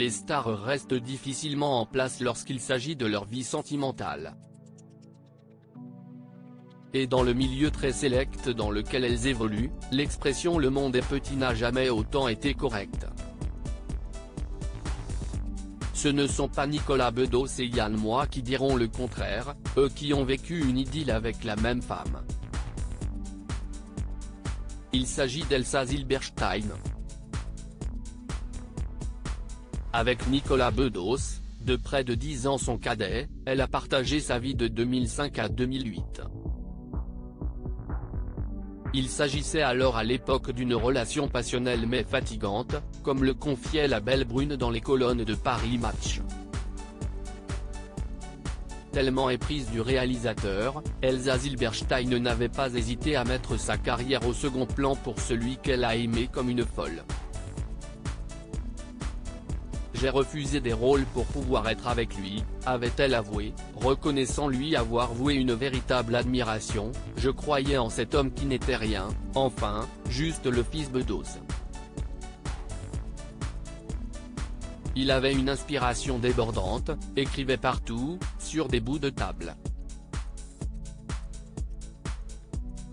les stars restent difficilement en place lorsqu'il s'agit de leur vie sentimentale. Et dans le milieu très sélect dans lequel elles évoluent, l'expression « le monde est petit » n'a jamais autant été correcte. Ce ne sont pas Nicolas Bedos et Yann Moix qui diront le contraire, eux qui ont vécu une idylle avec la même femme. Il s'agit d'Elsa Zilberstein. Avec Nicolas Bedos, de près de 10 ans son cadet, elle a partagé sa vie de 2005 à 2008. Il s'agissait alors à l'époque d'une relation passionnelle mais fatigante, comme le confiait la belle brune dans les colonnes de Paris Match. Tellement éprise du réalisateur, Elsa Zilberstein n'avait pas hésité à mettre sa carrière au second plan pour celui qu'elle a aimé comme une folle. J'ai refusé des rôles pour pouvoir être avec lui, avait-elle avoué, reconnaissant lui avoir voué une véritable admiration. Je croyais en cet homme qui n'était rien, enfin, juste le fils Bedos. Il avait une inspiration débordante, écrivait partout, sur des bouts de table.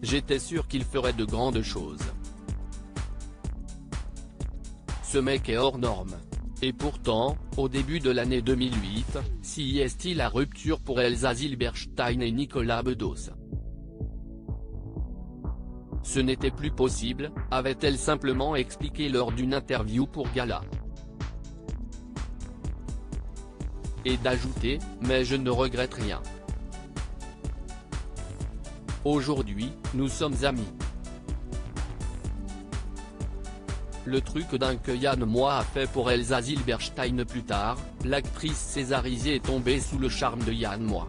J'étais sûr qu'il ferait de grandes choses. Ce mec est hors norme. Et pourtant, au début de l'année 2008, si est-il la rupture pour Elsa Zilberstein et Nicolas Bedos. Ce n'était plus possible, avait-elle simplement expliqué lors d'une interview pour Gala. Et d'ajouter, mais je ne regrette rien. Aujourd'hui, nous sommes amis. Le truc dingue que Yann Moix a fait pour Elsa Zilberstein plus tard, l'actrice césarisée est tombée sous le charme de Yann Moix.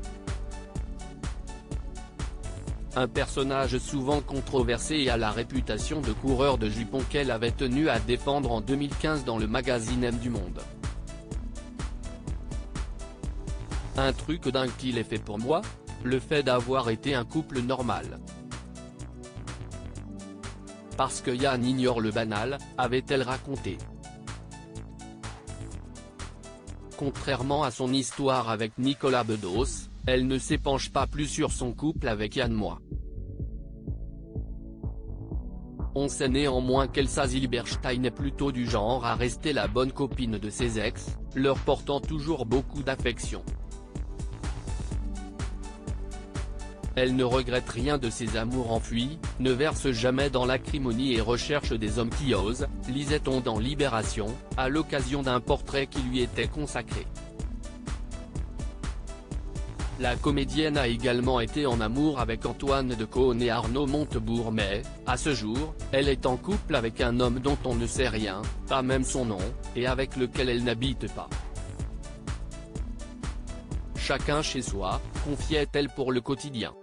Un personnage souvent controversé et à la réputation de coureur de jupons qu'elle avait tenu à défendre en 2015 dans le magazine M du Monde. Un truc dingue qu'il ait fait pour moi, le fait d'avoir été un couple normal. Parce que Yann ignore le banal, avait-elle raconté. Contrairement à son histoire avec Nicolas Bedos, elle ne s'épanche pas plus sur son couple avec Yann Moix. On sait néanmoins qu'Elsa Zilberstein est plutôt du genre à rester la bonne copine de ses ex, leur portant toujours beaucoup d'affection. Elle ne regrette rien de ses amours enfuis, ne verse jamais dans l'acrimonie et recherche des hommes qui osent, lisait-on dans Libération, à l'occasion d'un portrait qui lui était consacré. La comédienne a également été en amour avec Antoine Decaune et Arnaud Montebourg mais, à ce jour, elle est en couple avec un homme dont on ne sait rien, pas même son nom, et avec lequel elle n'habite pas. Chacun chez soi, confiait-elle pour Le Quotidien.